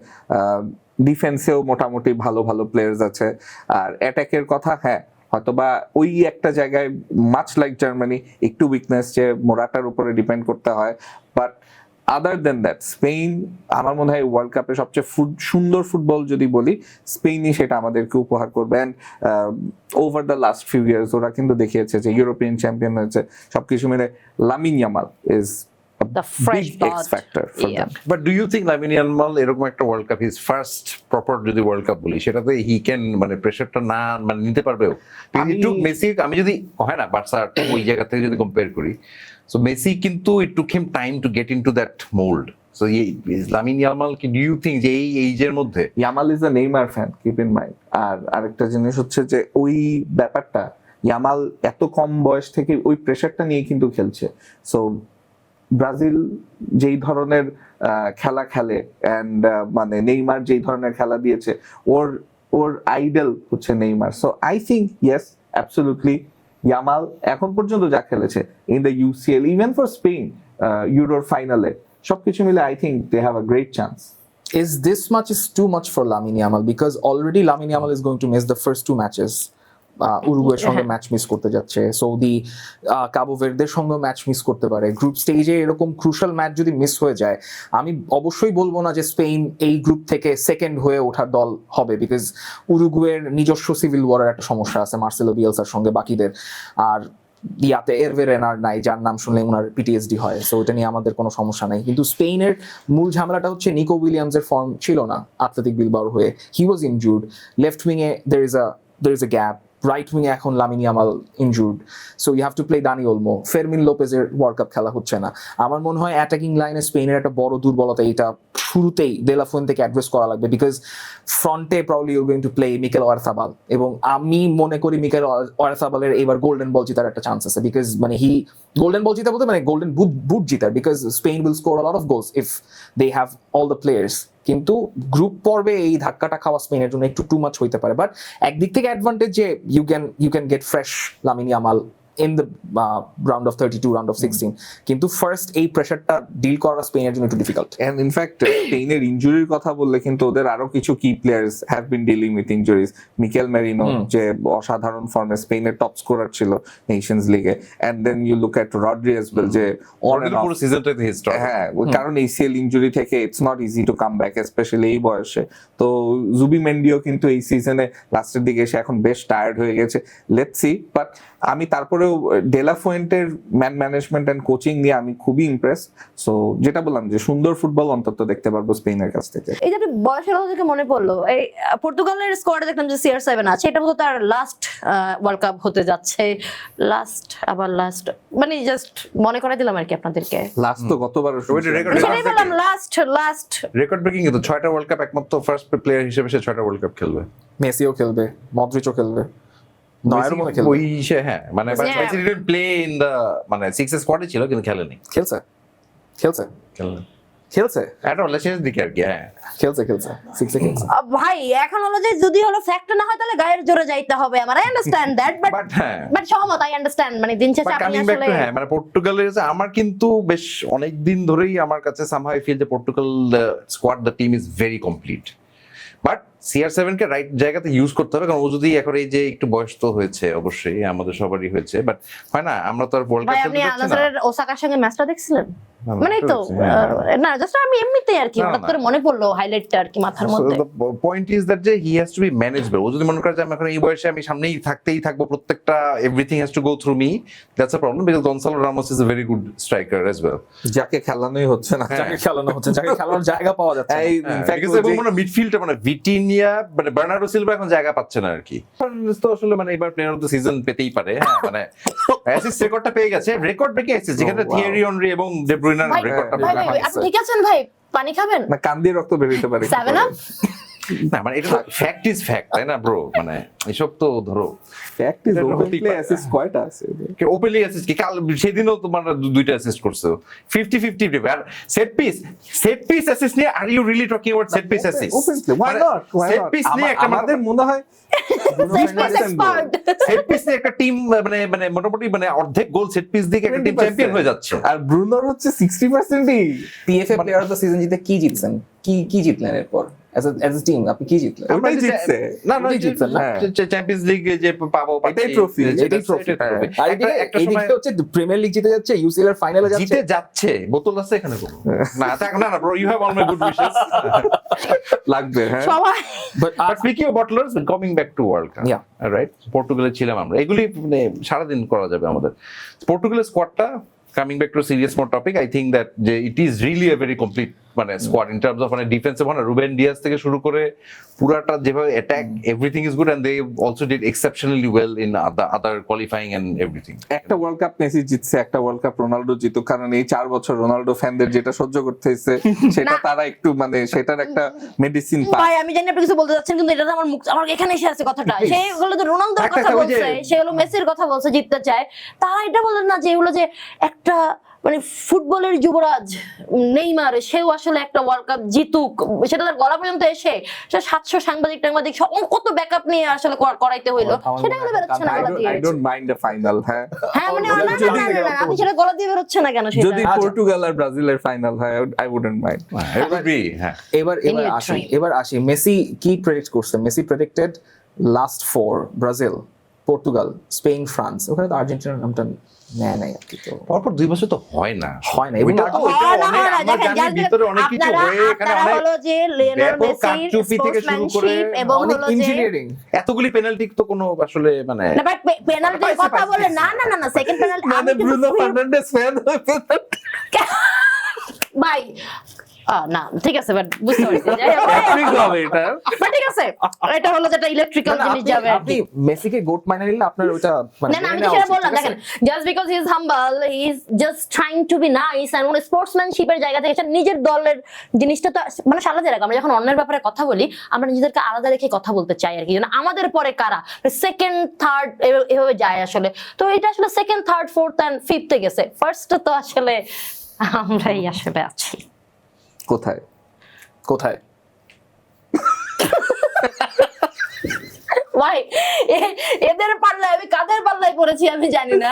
ডিফেন্সেও মোটামুটি ভালো ভালো প্লেয়ার্স আছে। আর অ্যাটাকের কথা, হ্যাঁ হয়তোবা ওই একটা জায়গায় মাচ লাইক জার্মানি একটু উইকনেস, যে মোরাটার উপরে ডিপেন্ড করতে হয়। But other than that Spain আমার মনে হয় ওয়ার্ল্ড কাপে সবচেয়ে সুন্দর ফুটবল যদি বলি, স্পেনই সেটা আমাদেরকে উপহার করবে। And over the last few years ওরা কিন্তু দেখিয়েছে যে ইউরোপিয়ান চ্যাম্পিয়ন হয়েছে। সবকিছু মিলে Lamine Yamal is The fresh big blood. X factor for Yeah. Them. But do you think Lamine Yamal এরকম একটা World Cup, his first proper যদি ওয়ার্ল্ড কাপ বলি, সেটাতে হি ক্যান মানে প্রেসারটা না মানে নিতে পারবেও? একটু মেসি, আমি যদি হয় না বার্সা ওই জায়গা থেকে যদি কম্পেয়ার করি, সো মেসি কিন্তু it took him time to get into that mould. So Lamine Yamal কি ডু ইউ থিঙ্ক যে এই এইজের মধ্যে? Yamal is a Neymar fan, keep in mind. আর আরেকটা জিনিস হচ্ছে যে ওই ব্যাপারটা, ইয়ামাল এত কম বয়স থেকে ওই প্রেসারটা নিয়ে কিন্তু খেলছে। সো ব্রাজিল যেই ধরনের খেলা খেলে, অ্যান্ড মানে নেইমার যেই ধরনের খেলা দিয়েছে, ওর আইডল হচ্ছে Neymar. So I think yes absolutely Yamal এখন পর্যন্ত যা খেলেছে in the UCL, even for Spain ইউরোর ফাইনালে, সবকিছু মিলে I think they have a great chance. Is this much is too much for Lamine Yamal? Because already Lamine Yamal is going to miss the first 2 matches. উরুগুয়ের সঙ্গে ম্যাচ মিস করতে যাচ্ছে, সৌদি, কাবো ভের্দের সঙ্গে ম্যাচ মিস করতে পারে। গ্রুপ স্টেজে এরকম ক্রুশাল ম্যাচ যদি মিস হয়ে যায়, আমি অবশ্যই বলবো না যে স্পেন এই গ্রুপ থেকে সেকেন্ড হয়ে ওঠার দল হবে, বিকজ উরুগুয়ের নিজস্ব সিভিল ওয়ারের একটা সমস্যা আছে মার্সেলো বিয়েলসার সঙ্গে বাকিদের। আর ইয়াতে এরভে রেনার নাই, যার নাম শুনলে ওনার পিটিএসডি হয়। সো ওটা নিয়ে আমাদের কোনো সমস্যা নাই। কিন্তু স্পেনের মূল ঝামেলাটা হচ্ছে নিকো উইলিয়ামসের ফর্ম ছিল না অ্যাথলেটিক বিলবাওর হয়ে। He was injured. লেফট উইংয়ে there is a gap. Right উইংয়ে এখন Lamine Yamal injured, so you have to play Dani Olmo. Fermin লোপেজের ওয়ার্ল্ড কাপ খেলা হচ্ছে না। আমার মনে হয় অ্যাটাকিং লাইনে স্পেনের একটা বড় দুর্বলতা, এটা শুরুতেই ডেলাফুয়েন্তেকে অ্যাড্রেস করা লাগবে, বিকজ ফ্রন্টে probably you going to play Mikel Oyarzabal, এবং আমি মনে করি মিকেল ওয়ারসাবালের এবার গোল্ডেন বল জেতার একটা চান্স আছে, বিকজ মানে গোল্ডেন বল জিতা বলতে মানে গোল্ডেন বুট জিতার, because Spain will score a lot of goals if they have all the players. কিন্তু গ্রুপ পর্বে এই ধাক্কাটা খাওয়া স্পেনের জন্য একটু টু মাচ হইতে পারে, বাট একদিক থেকে অ্যাডভান্টেজ যে you can get fresh Lamine Yamal in the round of 32, round of 16, কিন্তু ফার্স্ট এই প্রেসারটা ডিল করা স্পেনের জন্য একটু ডিফিকাল্ট। এন্ড ইনফ্যাক্ট স্পেনের ইনজুরির কথা বললে কিন্তু ওদের আরো কিছু কি players have been dealing with injuries. Mikel Merino যে অসাধারণ ফর্মে স্পেনের টপ স্কোরার ছিল নেশনস লিগে, and then you look at Rodri as well, যে পুরো সিজনটাতে হিস্ট্রি। হ্যাঁ, কারণ ACL ইনজুরি থেকে it's not easy to come back, specially এই বয়সে। তো জুবি মেন্ডিও কিন্তু এই সিজনে লাস্টের দিকে এসে এখন বেশ টায়ার্ড হয়ে গেছে। লেটস সি, বাট আমি তারপরেও ডেলাফুয়েন্টের ম্যান ম্যানেজমেন্ট এন্ড কোচিং নিয়ে আমি খুবই ইমপ্রেস। সো যেটা বললাম যে সুন্দর ফুটবল অন্তত দেখতে পারবো স্পেনের কাছ থেকে। এই যে আপনি বয়সের কথা থেকে মনে পড়লো, এই পর্তুগালের স্কোয়াডে দেখলাম যে CR7 আছে, এটা বোধহয় তার লাস্ট ওয়ার্ল্ড কাপ হতে যাচ্ছে। লাস্ট মানে জাস্ট মনে করাই দিলাম আর কি আপনাদেরকে। লাস্ট তো গতবার সেটাই বললাম, লাস্ট রেকর্ড ব্রেকিং কিন্তু 6টা ওয়ার্ল্ড কাপ, একমাত্র ফার্স্ট প্লেয়ার হিসেবে সে 6টা ওয়ার্ল্ড কাপ খেলবে। মেসিও খেলবে, মদ্রিচও খেলবে, নয়েরও মনে খেলবে। ওই সে হ্যাঁ মানে Yeah. Messi didn't play in the মানে 6 স্কোয়াডে ছিল কিন্তু খেলেনি। খেলছে খেলেনি খেলছে এটা হলো শেষ দিকে আর কি। হ্যাঁ খেলছে সিক্সে খেলছে। ভাই এখন হলো যে যদি হলো ফ্যাক্ট না হয় তাহলে গায়ের জোরে যাইতে হবে আমার, আই আন্ডারস্ট্যান্ড দ্যাট, বাট হ্যাঁ বাট সহমত, আই আন্ডারস্ট্যান্ড। মানে দিন শেষে আপনি কামিং ব্যাক আসলে টু হ্যাঁ মানে পর্তুগালের যে আমার কিন্তু বেশ অনেক দিন ধরেই আমার কাছে সামহাউ আই ফিল যে Portugal squad the team is very complete, but CR7 K right জায়গাতে ইউজ করতে হবে, কারণ ও যদি এখন এই যে একটু বয়স তো হয়েছে অবশ্যই আমাদের সবারই হয়েছে, বাট হয় না আমরা তো আর ওয়ার্ল্ড ভাই কাপ আপনি খেলতে পারছি না। আনাজারের ওসাকার সঙ্গে ম্যাচটা দেখছিলেন? না, মানে তো হ্যাঁ। না জাস্ট আমি এমনিতেই আর কি না, হঠাৎ না। করে মনে পড়লো হাইলাইটটা আর কি মাথার মধ্যে। পয়েন্ট ইজ দ্যাট যে he has to be manageable. ও যদি মনে করে যে আমি এখন এই বয়সে আমি সামনেই থাকতেই থাকবো, প্রত্যেকটা everything has to go through me, that's a problem, because Gonzalo Ramos is a very good striker as well. যাকে খেলানোই হচ্ছে না, যাকে খেলানো হচ্ছে, যাকে খেলানোর জায়গা পাওয়া যাচ্ছে না। এই ইনফ্যাক্ট বিকজ এবং মানে মিডফিল্ডে মানে ভিটিনিয়া মানে বার্নার্ডো সিলভা এখন জায়গা পাচ্ছে না আর কি। তো আসলে মানে এবার প্লেয়ার অফ দ্য সিজন পেতেই পারে। হ্যাঁ মানে অ্যাসিস্ট রেকর্ডটা পেয়ে গেছে, রেকর্ড ব্রেকিং অ্যাসিস্ট, যেখানে wow. থিয়েরি অনরি এবং ডে ব্রুইনার ভাই রেকর্ডটা ভাই, ভাই, আপনি ঠিক আছেন ভাই? পানি খাবেন? না, কান দিয়ে রক্ত বেরোতে পারে। 7 আপ? না মানে এটা ফ্যাক্ট ইজ ফ্যাক্ট, তাই না ব্রো? মানে এসব তো ধরো ফ্যাক্ট ইজ এটা ওপেন হতেই প্লে পারে। অ্যাসিস্ট কয়টা আছে? ওপেনলি অ্যাসিস্ট কি কাল সেদিনও তোমার দুইটা অ্যাসিস্ট করছো, 50-50 দেবে। আর সেট পিস অ্যাসিস্ট নিয়ে are you really talking about set piece assist? Open play, why not? Why set not? Piece নিয়ে একটা আমাদের মনে হয় Set piece expert. Set piece নিয়ে একটা টিম মানে মোটামুটি মানে অর্ধেক গোল সেট পিস দিয়ে একটা টিম 20% চ্যাম্পিয়ন হয়ে যাচ্ছে। আর ব্রুনোর হচ্ছে 60%ই। PFA player of the season জিতে কি জিতছেন? কি জিতলেন এরপর অ্যাজ এ টিম? আপনি কি জিতলেন? ওটাই জিতছে। না ওটাই জিতছেন না? চ্যাম্পিয়ন্স লিগ যে পাবো এটাই trophy, এটাই ট্রফি। আর একটা সময় এদিকে হচ্ছে প্রিমিয়ার লিগ জিতে যাচ্ছে, UCL এর ফাইনালে যাচ্ছে। জিতে যাচ্ছে, বোতল আছে এখানে কোনো না না না bro, you have all my good wishes. লাগবে, হ্যাঁ। সবাই but but speaking of bottlers coming back to World Cup, Yeah. Right? পর্তুগালে ছিলাম আমরা, এগুলি মানে সারাদিন করা যাবে আমাদের। পর্তুগালের স্কোয়াডটা coming back to serious more topic, I think that যে it is really a very complete মানে স্কোয়াড ইন টার্মস অফ মানে ডিফেন্সিভ, মানে রুবেন ডিয়াস থেকে শুরু করে পুরাটা যেভাবে attack, everything is good, and they also did exceptionally well in other qualifying and everything. একটা ওয়ার্ল্ড কাপ মেসি জিতছে, একটা ওয়ার্ল্ড কাপ রোনাল্ডো জিতুক, কারণ এই 4 বছর রোনাল্ডো ফ্যানদের যেটা সহ্য করতে হয়েছে সেটা না। তারা একটু মানে সেটার একটা মেডিসিন পায়। ভাই আমি জানি আপনি কিছু বলতে যাচ্ছেন, কিন্তু এটা তো আমার এখানে এসে আছে কথাটা। সে হলো যে রোনালদোর একটা কথা ওই যে- বলছে, সে হলো মেসির কথা বলছে, জিততে চায়। তারা এটা বলেন না যে হলো যে একটা মানে ফুটবলের যুবরাজ নেইমার, সেও আসলে একটা ওয়ার্ল্ড কাপ জিতুক, সেটা তার গলা পর্যন্ত এসে সে 700 সাংবাদিক সব কত ব্যাকআপ নিয়ে আসলে করাইতে হইলো, সেটা হলো বেরোচ্ছে না গলা দিয়ে। I don't mind the final. হ্যাঁ, হ্যাঁ মানে না, আপনি সেটা গলা দিয়ে বেরোচ্ছে না কেন সেটা? যদি পর্তুগাল আর ব্রাজিলের ফাইনাল হয়, আই উডন্ট মাইন্ড। হ্যাঁ এবার Any আসি মেসি কি প্রেডিক্ট করছে? Messi predicted last 4 Brazil, Portugal, Spain, France. ওখানে তো আর্জেন্টিনার নামটা নেয় নাই আর কি। তো পরপর 2 বছর তো হয় না, হয় না। ওইটা তো হয় না, অনেক, হয় না, আমরা দেখেন, জানি ভিতরে অনেক কিছু হয়ে এখানে আপনারা অনেক হলো যে লিওনেল ব্যাপক মেসির কারচুপি থেকে শুরু করে স্পোর্টসম্যানশিপ এবং অনেক হলো যে ইঞ্জিনিয়ারিং। এতগুলি পেনাল্টি তো কোনো আসলে মানে না বাট পেনাল্টির কথা বলে না, সেকেন্ড পেনাল্টি মানে ব্রুনো ফার্নান্ডেস ফ্যান হয়ে ভাই না ঠিক আছে বাট বুঝতে পারছি যাই হোক। হ্যাট্রিক হবে এটা। But ঠিক আছে এটা হলো যেটা ইলেকট্রিক্যাল না, জিনিস যাবে আর আপনি কি। মেসিকে গোট মানে নিলে আপনার ওটা মানে না না আমি মেনে তো নেওয়া সেটা উচিত, বললাম ঠিক আছে? দেখেন just because he is humble he is just trying to be nice and স্পোর্টসম্যানশিপের জায়গা থেকে সে নিজের দলের জিনিসটা তো মানে সালাতে রাখা আমরা যখন অন্যের ব্যাপারে কথা বলি আমরা নিজেদেরকে আলাদা রেখে কথা বলতে চাই আর কি যেন আমাদের পরে কারা সেকেন্ড থার্ড এভাবে যায় আসলে তো এটা আসলে সেকেন্ড থার্ড ফোর্থ এন্ড ফিফথে গেছে ফার্স্ট তো আসলে আমরাই আসলে আছি কোথায়? কোথায়? ভাই এদের পাল্লায় আমি কাদের পাল্লায় পড়েছি আমি জানি না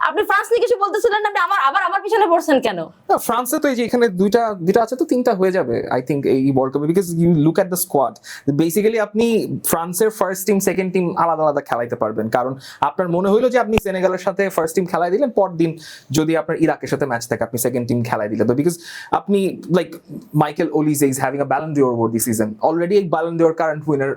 আপনি ফ্রান্স নিয়ে কিছু বলতেছিলেন না আপনি আমার পিছনে পড়ছেন কেন না, ফ্রান্সে তো এই যে এখানে দুইটা আছে তো তিনটা হয়ে যাবে আই থিঙ্ক এই ওয়ার্ল্ড কাপে because you look at the squad basically আপনি ফ্রান্সের ফার্স্ট টিম সেকেন্ড টিম আলাদা আলাদা খেলাইতে পারবেন কারণ আপনার মনে হইলো যে আপনি সেনেগালের সাথে ফার্স্ট টিম খেলাই দিলেন পরদিন যদি আপনার ইরাকের সাথে ম্যাচ থাকে আপনি সেকেন্ড টিম খেলাই দিলেন তো বিকজ আপনি like Michael Olise is having a Ballon d'Or over this season already এই Ballon d'Or current winner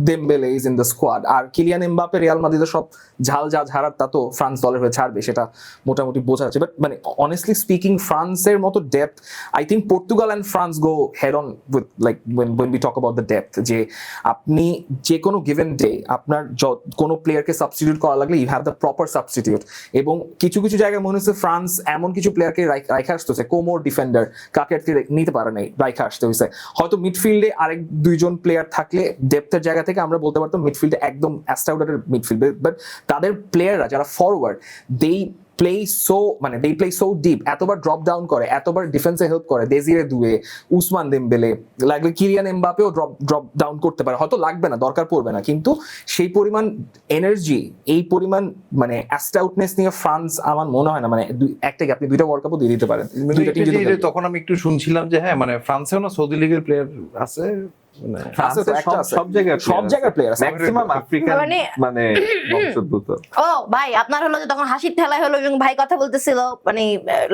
Dembele is in the squad আর কিলিয়ান এমবাপে রিয়াল মাদ্রিদের সব ঝাল যা ঝাড়ার তা তো ফ্রান্স দলের হয়ে ছাড়বে সেটা মোটামুটি বোঝা যাচ্ছে বাট মানে অনেস্টলি স্পিকিং ফ্রান্সের মতো depth I think Portugal and France go head on with like when we talk about the depth যে আপনি যে কোনো গিভেন ডে আপনার কোনো প্লেয়ারকে সাবস্টিটিউট করা লাগলে you have the proper substitute এবং কিছু কিছু জায়গায় মনে হচ্ছে ফ্রান্স এমন কিছু প্লেয়ারকে রাইখা আসতেছে কোমোর ডিফেন্ডার কাকে আটকে নিতে পারে নাই রাইখা আসতে হয়েছে হয়তো মিডফিল্ডে আরেক দুইজন প্লেয়ার থাকলে ডেপথের জায়গা থেকে আমরা বলতে পারতাম মিডফিল্ডে একদম অ্যাস্টাউডারের মিডফিল্ড বাট তাদের প্লেয়াররা যারা forward they play so deep এতবার ড্রপ ডাউন করে এতবার ডিফেন্সে হেল্প করে দেজিরে দুয়ে উসমান দেমবেলে লাগলে কিলিয়ান এমবাপেও ড্রপ ডাউন করতে পারে হয়তো লাগবে না দরকার পড়বে না কিন্তু সেই পরিমাণ এনার্জি এই পরিমাণ মানে অ্যাস্টাউটনেস নিয়ে ফ্রান্স আমার মনে হয় না মানে একটা আপনি দুইটা ওয়ার্ল্ড কাপও দিয়ে দিতে পারেন দুইটা টিম যদি তখন আমি একটু শুনছিলাম যে হ্যাঁ মানে ফ্রান্সেও না সৌদি লিগের প্লেয়ার আছে মানে ফ্রান্সে তো একটা আছে। সব জায়গার প্লেয়ার আছে ম্যাক্সিমাম আফ্রিকান মানে- মানে বংশোদ্ভূত। ও ভাই আপনার হলো যে তখন হাসির ঠেলায় হলো এবং ভাই কথা বলতেছিল মানে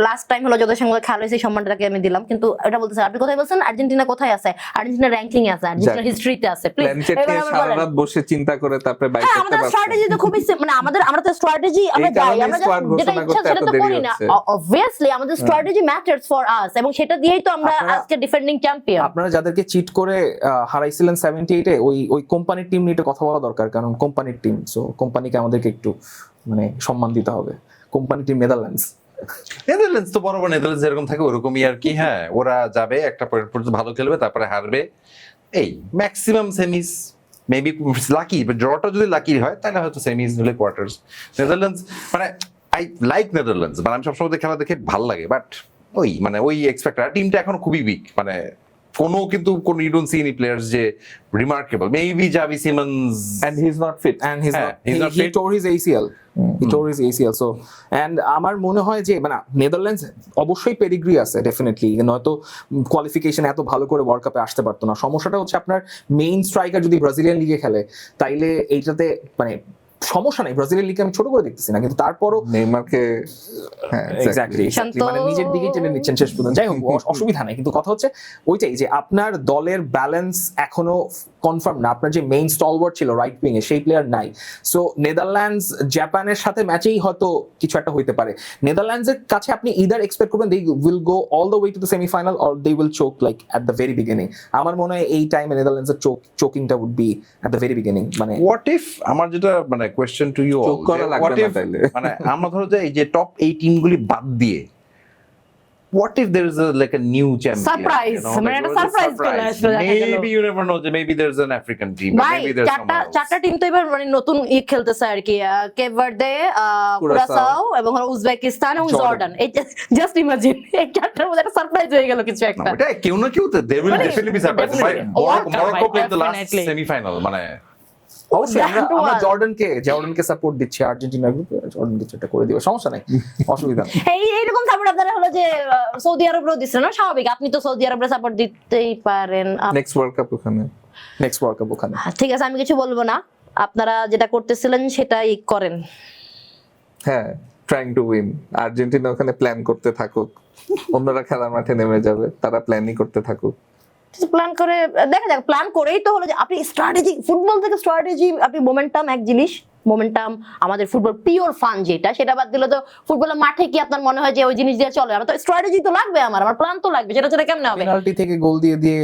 লাস্ট টাইম হলো যত সঙ্গে খেলা হয়েছে সম্মানটাকে আমি দিলাম কিন্তু এটা বলতেছেন আপনি কোথায় বলছেন আর্জেন্টিনা কোথায় আছে আর্জেন্টিনা র্যাঙ্কিং এ আছে আর্জেন্টিনা হিস্ট্রিতে আছে প্লিজ প্ল্যানচেট নিয়ে সারা রাত বসে চিন্তা করে তারপরে বাইক করতে আমাদের পারছে। স্ট্র্যাটেজি তো খুবই মানে আমরা তো স্ট্র্যাটেজি আমরা এই যাই কারণেই আমরা squad যেটা ঘোষণা ইচ্ছা করতে সেটা এত তো দেরি করি না হচ্ছে। অবভিয়াসলি আমাদের স্ট্র্যাটেজি ম্যাটারস ফর আস এবং সেটা দিয়েই তো আমরা আপনারা- আজকে ডিফেন্ডিং চ্যাম্পিয়ন আপনারা যাদেরকে চিট করে হারাইছিলেন 78-এ ওই কোম্পানির টিম নিয়ে একটু কথা বলা দরকার কারণ কোম্পানির টিম সো কোম্পানিকে আমাদেরকে একটু মানে সম্মান দিতে হবে কোম্পানি টিম নেদারল্যান্ডস নেদারল্যান্ডস তো বরাবর নেদারল্যান্ডস যেরকম থাকে ওরকমই আর কি হ্যাঁ ওরা যাবে একটা পয়েন্ট পর্যন্ত ভালো খেলবে তারপরে হারবে এই ম্যাক্সিমাম সেমিস মেবি লাকি ড্রটা যদি লাকি হয় তাহলে হয়তো সেমিস হলে কোয়ার্টার্স নেদারল্যান্ডস মানে আই লাইক নেদারল্যান্ডস মানে আমি সবসময় ওদের খেলা দেখে ভালো লাগে বাট ওই এক্সপেক্টার টিমটা এখন খুবই উইক মানে কিন্তু you don't see any players যে remarkable maybe Xavi Simons And he's not fit. and হ্যাঁ, he's not he fit. tore his ACL. He tore his ACL. So, and আমার মনে হয় যে মানে নেদারল্যান্ডস অবশ্যই পেডিগ্রি আছে ডেফিনেটলি নয়তো কোয়ালিফিকেশন এত ভালো করে ওয়ার্ল্ড কাপে আসতে পারতো না সমস্যাটা হচ্ছে আপনার মেইন স্ট্রাইকার যদি ব্রাজিলিয়ান লিগে খেলে তাইলে এইটাতে মানে সমস্যা নেই ব্রাজিলিয়ান লিগে আমি ছোট করে দেখতেছি না কিন্তু তারপরও নেইমারকে হ্যাঁ এক্স্যাক্টলি শান্ত- মানে নিজের দিকেই টেনে নিচ্ছেন শেষ পর্যন্ত যাই হোক অসুবিধা নেই কিন্তু কথা হচ্ছে ওইটাই যে আপনার দলের ব্যালেন্স এখনো কনফার্ম না আপনার যে মেইন স্টলওয়ার্ড ছিল রাইট উইং এ সেই প্লেয়ার নাই সো নেদারল্যান্ডস জাপানের সাথে ম্যাচেই হয়তো কিছু একটা হইতে পারে নেদারল্যান্ডস এর কাছে আপনি ইদার এক্সপেক্ট করবেন they will go all the way to the semifinal or they will choke like at the very beginning আমার মনে হয় এই টাইমে নেদারল্যান্ডস এর চোকিংটা would be at the very beginning মানে হোয়াট ইফ আমার যেটা মানে কোয়েশ্চেন টু ইউ চোখ করা লাগবে না তাইলে। মানে আমরা ধরো যে এই যে টপ এই টিমগুলি বাদ দিয়ে what if there is like a new champion Surprise. মানে একটা surprise চলে আসলো দেখা গেল। maybe you never know maybe there's an African team or ভাই maybe there's চারটা someone else. চারটা টিম তো এবার মানে নতুন খেলতেছে আর কি কেপ ভার্দে কুরাসাও এবং হলো উজবেকিস্তান এবং জর্ডান। জর্ডান এই জাস্ট ইমাজিন এই চারটার মধ্যে একটা সারপ্রাইজ হয়ে গেল কিছু না, একটা ওটা কেউ না কেউ তো they will মানে, definitely be surprised definitely. Morocco played the last Definitely. semi-final মানে অবশ্যই আমরা That was- জর্ডানকে সাপোর্ট দিচ্ছি আর্জেন্টিনা গ্রুপে জর্ডান কিছু একটা করে দিবে সমস্যা নাই অসুবিধা নেই এইরকম সাপোর্ট আপনারা হলো যে সৌদি আরবরাও দিচ্ছেন না স্বাভাবিক আপনি তো সৌদি আরবের সাপোর্ট দিতেই পারেন নেক্সট ওয়ার্ল্ড কাপ ওখানে। নেক্সট ওয়ার্ল্ড কাপ ওখানে ঠিক আছে আমি কিছু বলবো না আপনারা যেটা করতেছিলেন সেটাই করেন হ্যাঁ, ট্রাইং টু উইন। আর্জেন্টিনা ওখানে প্ল্যান করতে থাকুক, অন্যরা খেলার মাঠে নেমে যাবে, তারা প্ল্যানই করতে থাকুক। প্ল্যান করে দেখা যাক প্ল্যান করেই তো হলো যে আপনি স্ট্র্যাটেজি ফুটবল থেকে স্ট্র্যাটেজি আপনি মোমেন্টাম এক জিনিস মোমেন্টাম, আমাদের ফুটবল পিওর ফান যেটা, সেটা বাদ দিলে তো ফুটবলের মাঠে কি আপনার মনে হয় যে ওই জিনিস দিয়ে চলে? আমার তো স্ট্র্যাটেজি তো লাগবে, আমার প্ল্যান তো লাগবে, সেটা কেমনে হবে? পেনাল্টি থেকে গোল দিয়ে দিয়ে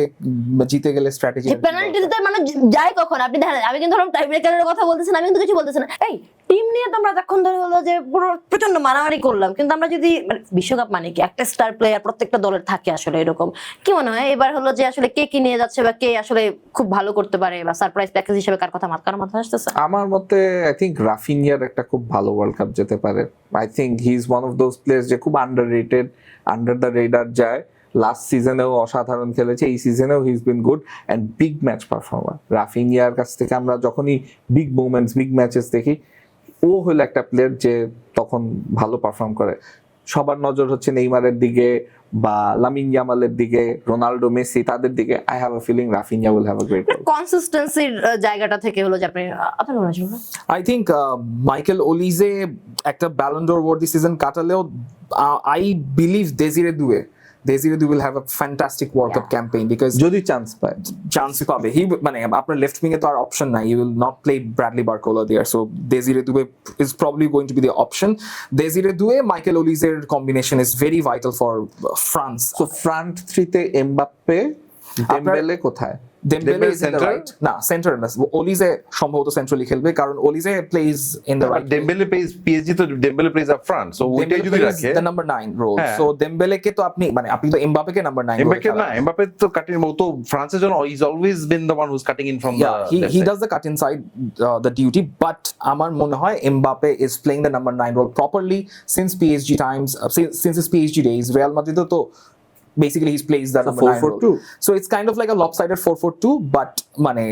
জিতে গেলে স্ট্র্যাটেজি। পেনাল্টি দিতে মানে যায় কখন? আপনি দেখেন, আমি কিন্তু ধরুন টাইম ব্রেকারের কথা বলতেছেন, আমি কিন্তু কিছু বলতেছি না। এই টিম নিয়ে তোমরা এতক্ষণ ধরে হলো যে পুরো প্রচন্ড মারামারি করলাম, কিন্তু আমরা যদি মানে বিশ্বকাপ মানে কি একটা স্টার প্লেয়ার প্রত্যেকটা দলের থাকে আসলে, এরকম কি মনে হয় এবার হলো যে আসলে কে কি নিয়ে যাচ্ছে বা কে আসলে খুব ভালো করতে পারে, বা সারপ্রাইজ প্যাকেজ হিসেবে কার কথা কার মাথায় আসতেছে? আমার মতে আই থিঙ্ক রাফিনিয়ার একটা খুব ভালো ওয়ার্ল্ড কাপ যেতে পারে। I think he is one of those players যে খুব আন্ডাররেটেড, আন্ডার দ্য রেডার যায়। লাস্ট সিজনেও অসাধারণ খেলেছে, এই সিজনেও he is been good and big match performer. রাফিনিয়ার কাছ থেকে আমরা যখনই বিগ মুভমেন্টস, বিগ ম্যাচেস দেখি, ও হলো একটা প্লেয়ার যে তখন ভালো পারফর্ম করে। সবার নজর হচ্ছে নেইমারের দিকে বা লামিন ইয়ামালের দিকে, রোনাল্ডো, মেসি, তাদের দিকে। I have a feeling Raphinha will have a great world. কনসিস্টেন্সির জায়গাটা থেকে হলো যে আপনি আপনার মনে হয় আই থিঙ্ক মাইকেল ওলিজে একটা Ballon d'Or worthy season কাটালেও I believe ডেজিরে দুয়ে will have a fantastic World Cup campaign because যদি চান্স পায়, চান্স পাবে। হি মানে আপনার লেফট উইং এ তো আর অপশন নাই, you will not play Bradley Barcola there, so Desire Doue is probably going to be the option. Desire Doue Michael ওলিজের combination is very vital for France. So front থ্রিতে এমবাপ্পে, ডেম্বেলে কোথায়? Dembele is in the center? right, না সেন্টার না, ওলিজে সম্ভবত সেন্ট্রালি খেলবে, কারণ Olise plays in the right. Dembélé plays PSG, তো Dembele plays up front, so ওইটাই যদি রাখে the number 9 role, হ্যাঁ। so Dembele কে তো আপনি মানে আপনি তো এমবাপ্পেকে নাম্বার 9 এমবাপ্পে না, এমবাপ্পে তো কাটিং, ও তো ফ্রান্সের জন্য is always been the one who is cutting in from the yeah, he does the cut inside the duty, but আমার মনে হয় Mbappe is playing the number 9 role properly since PSG times, since his PSG days. Real Madrid তো basically he plays that So number 9 role. 4-4-2. So it's kind of like a lopsided 4-4-2, but মানে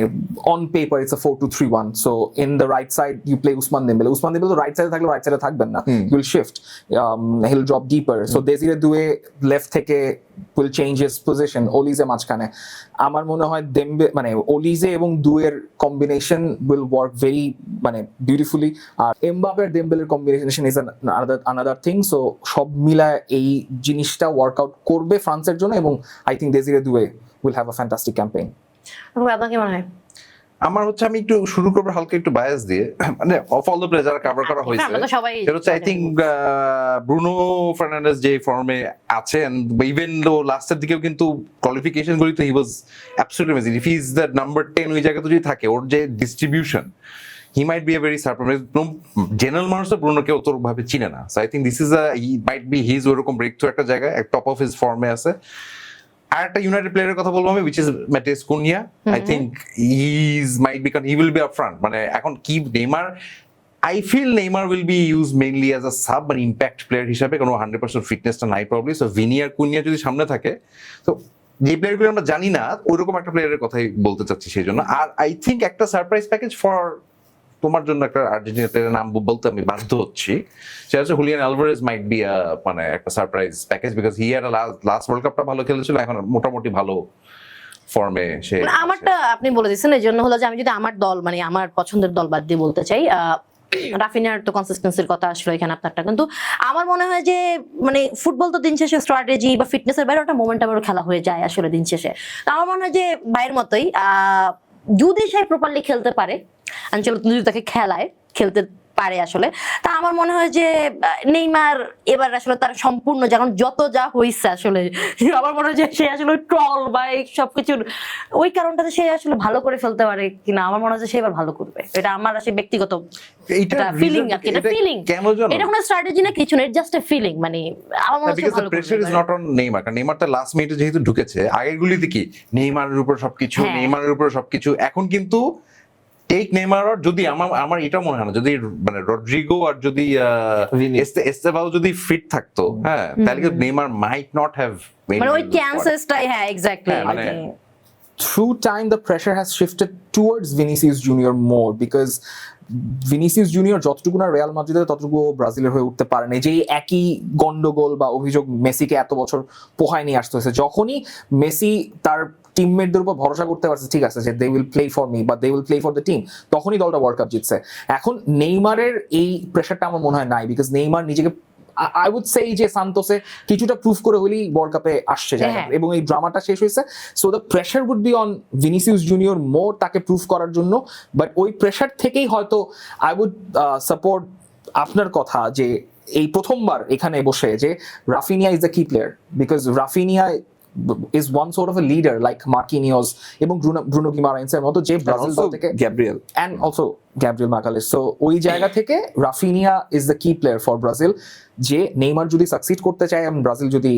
on paper it's a 4-2-3-1. So in the right side you play Ousmane Dembele. Ousmane Dembele তো right side থাকলে right side থাকবেন না, he will shift, he'll drop deeper. So Desire Doué left থেকে will change his position, Olize মাঝখানে। আমার মনে হয় মানে ওলিজে এবং দুয়ের কম্বিনেশন will work very মানে beautifully, আর এমবাপ্পে আর ডেম্বেলের combination is another thing. So সব মিলায় এই জিনিসটা ওয়ার্কআউট করবে ফ্রান্সের জন্য, এবং আই থিঙ্ক ডেজিরে দুয়ে will have a fantastic campaign. আপনার কি মনে হয়? আমার হচ্ছে, আমি একটু শুরু করবো হালকা একটু বায়াস দিয়ে, মানে অফ অল দ্য প্লেয়ার যারা কভার করা হয়েছে, আমরা তো সবাই সেটা হচ্ছে আই থিঙ্ক ব্রুনো ফার্নান্ডেজ যে ফর্মে আছে, ইভেন দো লাস্টের দিকেও কিন্তু কোয়ালিফিকেশন গুলি তো he was absolutely amazing. If he is the number 10 ওই জায়গাতে যদি থাকে, ওর যে distribution, he might be a very surprise. General মানুষ তো ব্রুনোকে অতভাবে চিনে না, so I think this is he might be his ওরকম ব্রেক থ্রু একটা জায়গায়, টপ অফ হিজ ফর্মে আছে। আর একটা ইউনাইটেড প্লেয়ারের কথা বলবো আমি, which is ম্যাটিয়াস Kunia. I think he will be up front. মানে এখন কি Neymar, I feel Neymar will be used mainly as a sub and impact player হিসাবে, কোনো 100% ফিটনেসটা নাই প্রবলি। সো ভিনি আর কুনিয়া যদি সামনে থাকে, তো যে প্লেয়ারগুলো আমরা জানি না, ওইরকম একটা প্লেয়ারের কথাই বলতে চাচ্ছি সেই জন্য। আর আই থিঙ্ক একটা সারপ্রাইজ প্যাকেজ ফর তোমার জন্য, একটা আর্জেন্টিনা প্লেয়ারের নাম বলতে আমি বাধ্য হচ্ছি, সেটা হচ্ছে হুলিয়ান আলভারেজ মাইট বি মানে একটা surprise package, because he are last world কাপটা ভালো খেলেছিল, এখন মোটামুটি ভালো ফর্মে সে। আমারটা আপনি বলে দিচ্ছেন, এই জন্য হলো যে আমি যদি আমার দল মানে আমার পছন্দের দল বাদ দিয়ে বলতে চাই, রাফিনার তো কনসিস্টেন্সির কথা আসলে এখানে আপনারটা, কিন্তু আমার মনে হয় যে মানে ফুটবল তো দিন শেষে স্ট্র্যাটেজি বা ফিটনেসের বাইরে একটা মোমেন্টামের খেলা হয়ে যায় আসলে দিন শেষে। তো আমার মনে হয় যে ভাইয়ের মতোই যদি সে প্রপারলি খেলতে পারে, আনচেলত্তি যদি তাকে খেলতে পারে আসলে, তা আমার মনে হয় যে নেইমার এবার আসলে তার সম্পূর্ণ যখন যত যা হইছে আসলে, আমার মনে হয় যে সে আসলে ট্রল বা এই সবকিছুর ওই কারণটাতে সে আসলে ভালো করে ফেলতে পারে কিনা, আমার মনে হয় যে সে এবার ভালো করবে। এটা আমার আসলে ব্যক্তিগত ফিলিং আর কি, এটা ফিলিং, এটা কোনো স্ট্র্যাটেজি না কিছু না, জাস্ট এ ফিলিং। মানে আমার মনে হয় ভালো pressure is not on Neymar, কারণ নেইমার তো লাস্ট মিনিটে যেহেতু ঢুকেছে, আগের গুলিতে কি নেইমারের উপর সবকিছু, নেইমারের উপর সবকিছু। এখন কিন্তু টেক নেইমার, আর যদি আমার এটা মনে হয় না, যদি মানে রড্রিগো আর যদি এস্তেভাও যদি ফিট থাকতো, হ্যাঁ, তাহলে কিন্তু নেইমার মাইট নট হ্যাভ মানে ওই চান্সেসটাই, হ্যাঁ exactly. Through time the pressure has shifted towards Vinicius Junior more, because Vinicius junior যতটুকু না রিয়াল মাদ্রিদে, ততটুকু ব্রাজিলের হয়ে উঠতে পারে না। যে একই গন্ডগোল বা অভিযোগ মেসিকে এত বছর পোহায় নিয়ে আসতে হয়েছে। যখনই মেসি তার টিমমেটদের উপর ভরসা করতে পারছে, ঠিক আছে যে they will play for me বা they will play for the team, তখনই দলটা ওয়ার্ল্ড কাপ জিতছে। এখন নেইমারের এই প্রেশারটা আমার মনে হয় নাই, বিকজ নেইমার নিজেকে আই উড সে যে সান্তোসে কিছুটা প্রুফ করে হলেই ওয়ার্ল্ড কাপে আসছে জায়গা, হ্যাঁ। এবং এই ড্রামাটা শেষ হয়েছে। So the pressure would be on Vinicius Junior more তাকে প্রুফ করার জন্য, বাট ওই প্রেশার থেকেই হয়তো আই উড সাপোর্ট আপনার কথা যে এই প্রথমবার এখানে বসে যে রাফিনিয়া ইজ দ্য কি player, because Raphinha is one sort of a leader like Marquinhos এবং ব্রুনো গিমারাইন্সের মতো যে ব্রাজিল দল থেকে, Gabriel and also Gabriel Magalhaes. So ওই জায়গা থেকে Raphinha is the key player for Brazil, যে নেইমার যদি সাকসিড করতে চায় এবং ব্রাজিল যদি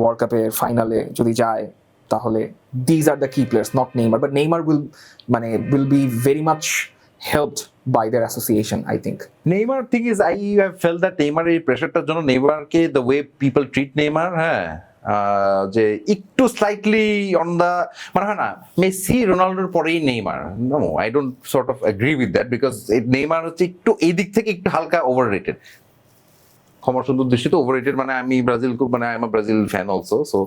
ওয়ার্ল্ড কাপের ফাইনালে যদি যায়, তাহলে these are the key players, not Neymar, but Neymar will be very much helped by their association, I think. Neymar thing is I have fell that Neymar এই প্রেশারটার জন্য নেইমারকে the way people treat Neymar, হ্যাঁ, যে একটু স্লাইটলি অন দা, মানে হয় না মেসি রোনাল্ডোর পরেই Neymar, no I don't sort of agree with that, because Neymar হচ্ছে একটু এই দিক থেকে একটু হালকা ওভার রেটেড, ক্ষমা সুন্দর দৃষ্টিতে ওভার রেটেড, মানে আমি ব্রাজিল মানে I am a Brazil fan also, so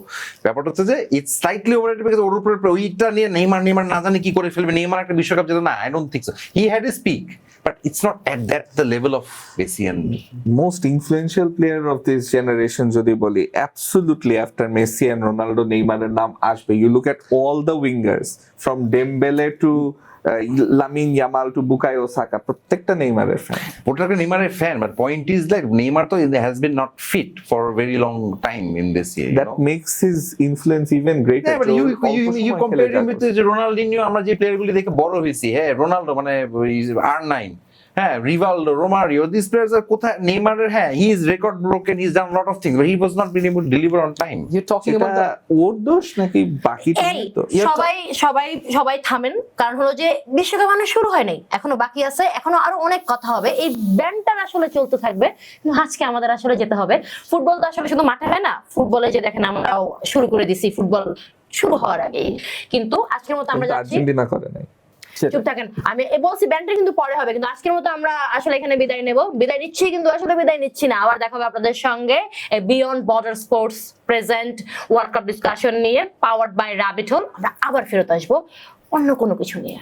ব্যাপারটা হচ্ছে যে it's slightly overrated, because ওর উপরে ওইটা নিয়ে নেইমার না জানি কি করে ফেলবে, নেইমার একটা বিশ্বকাপ জেতে না, I don't think so, he had a speak, but it's not at that the level of Messi and most influential player of this generation যদি বলি, absolutely after Messi and Ronaldo নেইমারের নাম আসবে। You look at all the wingers from Dembele to Lamine Yamal to Bukayo Saka, প্রত্যেকটা নেইমারের ফ্যান। ওটাকে নেইমারের fan, but point is like Neymar তো has been not fit for very long time in this year, That makes his influence even greater. Yeah, but you compare him with যে রোনাল্ডিনিও, আমরা যে প্লেয়ারগুলি দেখে বড় হয়েছি, হ্যাঁ, রোনাল্ডো মানে R9, হ্যাঁ, রিভালডো, রোমারিও, দিস প্লেয়ার্স আর কোথায়, নেইমারের হ্যাঁ he is record broken, he is done lot of things, but he was not been able to deliver on time. You're talking about এটা ওর দোষ নাকি বাকি এই টিমের দোষ? সবাই থামেন, কারণ হলো যে বিশ্বকাপ মানে শুরু হয় নাই, এখনো বাকি আছে, এখনো আরো অনেক কথা হবে, এই ব্যান্ডটা আসলে চলতে থাকবে, কিন্তু আজকে আমাদের আসলে যেতে হবে। ফুটবল তো আসলে শুধু মাঠে হয় না, ফুটবলে যে দেখেন আমরাও শুরু করে দিছি ফুটবল শুরু হওয়ার আগেই, কিন্তু আজকের মতো আমরা কিন্তু যাচ্ছি। আর্জেন্টিনা করে নাই। চুপ থাকেন, আমি বলছি ব্যান্ডটা কিন্তু পরে হবে, কিন্তু আজকের মতো আমরা আসলে এখানে বিদায় নেব, বিদায় নিচ্ছি, কিন্তু আসলে বিদায় নিচ্ছি না, আবার দেখা হবে আপনাদের সঙ্গে beyond Border Sports present World Cup discussion নিয়ে, পাওয়ার্ড বাই রাবিট হোল। আমরা আবার ফেরত আসবো অন্য কোনো কিছু নিয়ে।